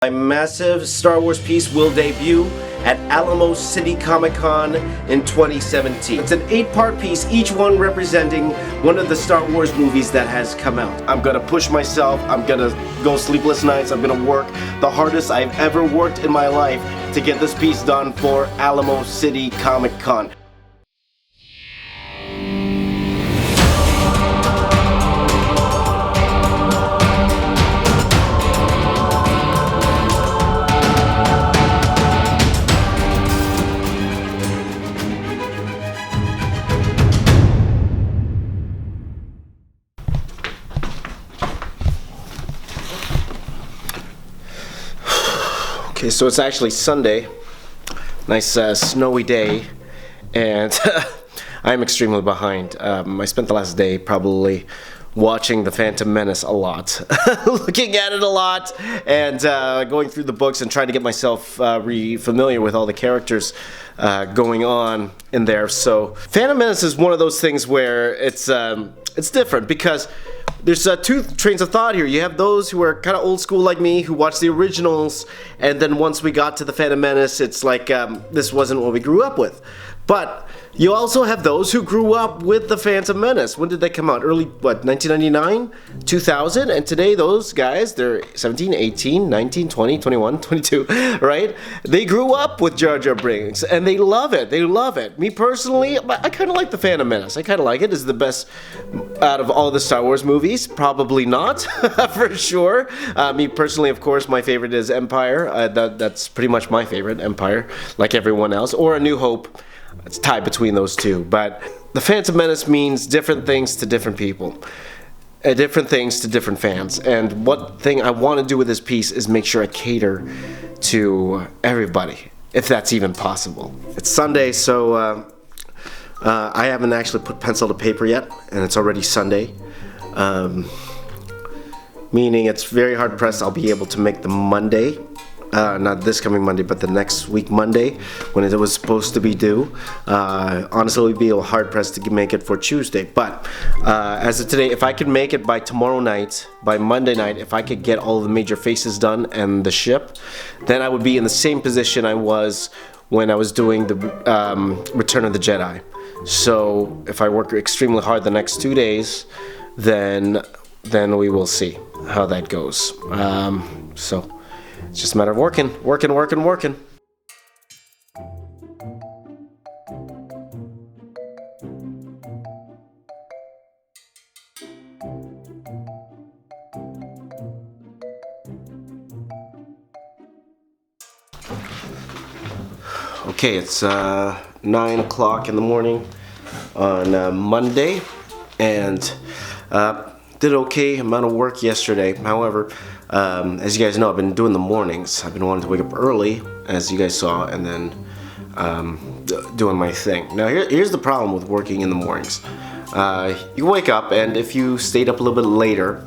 My massive Star Wars piece will debut at Alamo City Comic Con in 2017. It's an 8-part piece, each one representing one of the Star Wars movies that has come out. I'm gonna push myself, I'm gonna go sleepless nights, I'm gonna work the hardest I've ever worked in my life to get this piece done for Alamo City Comic Con. Okay, so it's actually Sunday, nice snowy day, and I'm extremely behind. I spent the last day probably watching the Phantom Menace a lot, looking at it a lot, and going through the books and trying to get myself familiar with all the characters going on in there. So Phantom Menace is one of those things where it's different because there's two trains of thought here. You have those who are kind of old school like me, who watch the originals, and then once we got to the Phantom Menace, it's like this wasn't what we grew up with. But you also have those who grew up with the Phantom Menace. When did they come out? Early, what, 1999? 2000? And today those guys, they're 17, 18, 19, 20, 21, 22, right? They grew up with Jar Jar Binks, and they love it. They love it. Me personally, I kind of like the Phantom Menace. I kind of like it. It's the best out of all the Star Wars movies. Probably not, for sure. Me personally, of course, my favorite is Empire. That's pretty much my favorite, Empire, like everyone else. Or A New Hope. It's tied between those two, but the Phantom Menace means different things to different people, different things to different fans. And one thing I want to do with this piece is make sure I cater to everybody, if that's even possible. It's Sunday, so I haven't actually put pencil to paper yet, and it's already Sunday, meaning it's very hard pressed I'll be able to make the Monday. Not this coming Monday, but the next week Monday, when it was supposed to be due. Honestly, it would be a hard pressed to make it for Tuesday. But as of today, if I could make it by tomorrow night, by Monday night, if I could get all of the major faces done and the ship, then I would be in the same position I was when I was doing the Return of the Jedi. So if I work extremely hard the next 2 days, then we will see how that goes. So it's just a matter of working. Okay, it's 9 o'clock in the morning on Monday, and did okay amount of work yesterday. However, as you guys know, I've been doing the mornings. I've been wanting to wake up early, as you guys saw, and then doing my thing. Now here's the problem with working in the mornings. You wake up, and if you stayed up a little bit later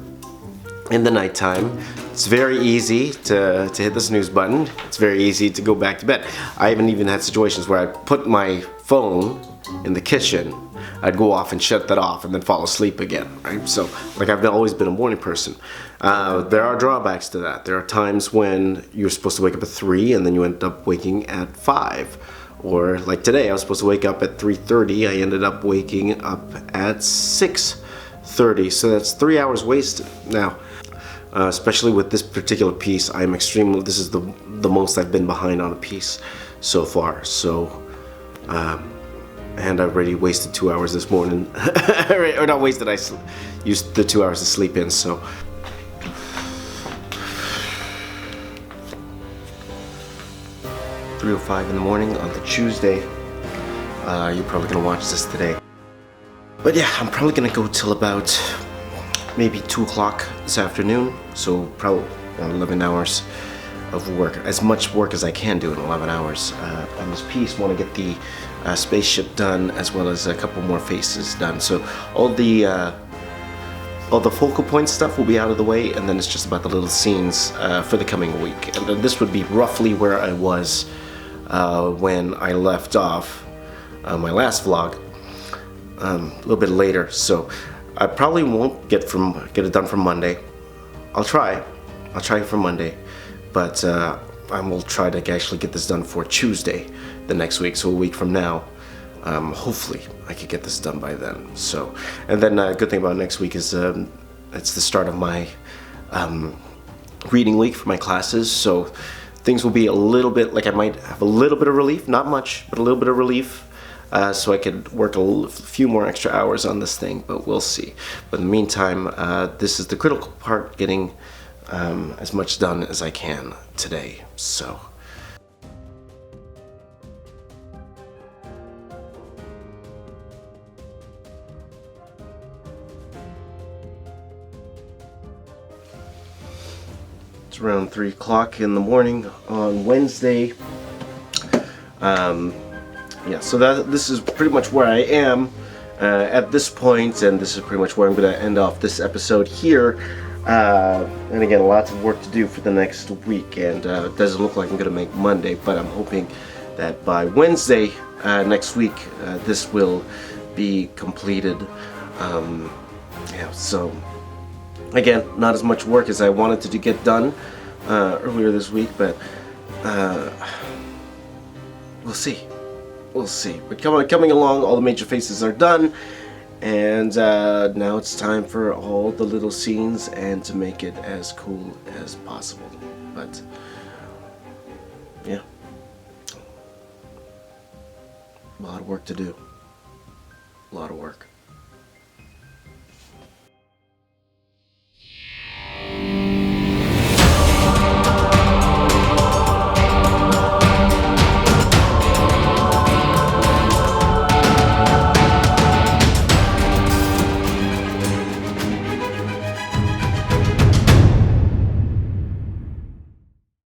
in the nighttime, it's very easy to hit the snooze button. It's very easy to go back to bed. I haven't even had situations where I put my phone in the kitchen, I'd go off and shut that off and then fall asleep again, right? So, like, I've always been a morning person. There are drawbacks to that. There are times when you're supposed to wake up at 3 and then you end up waking at 5. Or, like today, I was supposed to wake up at 3:30. I ended up waking up at 6:30. So that's 3 hours wasted. Now, especially with this particular piece, this is the most I've been behind on a piece so far. So, and I've already wasted 2 hours this morning. Or not wasted, I used the 2 hours to sleep in, so. "3:05 in the morning on the Tuesday." You're probably gonna watch this today. But yeah, I'm probably gonna go till about maybe 2 o'clock this afternoon. So probably 11 hours of work. As much work as I can do in 11 hours on this piece. Want to get the spaceship done, as well as a couple more faces done. So all the focal point stuff will be out of the way, and then it's just about the little scenes for the coming week. And then this would be roughly where I was when I left off my last vlog, a little bit later. So I probably won't get it done for Monday. I'll try for Monday, but I will try to actually get this done for Tuesday the next week, so a week from now. Hopefully I could get this done by then. So, and then good thing about next week is it's the start of my reading week for my classes, so things will be a little bit, like I might have a little bit of relief, not much, but a little bit of relief, so I could work a few more extra hours on this thing, but we'll see. But in the meantime, this is the critical part, getting as much done as I can today, so. It's around 3 o'clock in the morning on Wednesday. Yeah, so this is pretty much where I am at this point, and this is pretty much where I'm going to end off this episode here. And again, lots of work to do for the next week, and it doesn't look like I'm going to make Monday, but I'm hoping that by Wednesday next week this will be completed. Yeah, so again, not as much work as I wanted to get done earlier this week, but we'll see. We'll see. But coming along, all the major faces are done, and now it's time for all the little scenes and to make it as cool as possible. But yeah, a lot of work to do. A lot of work.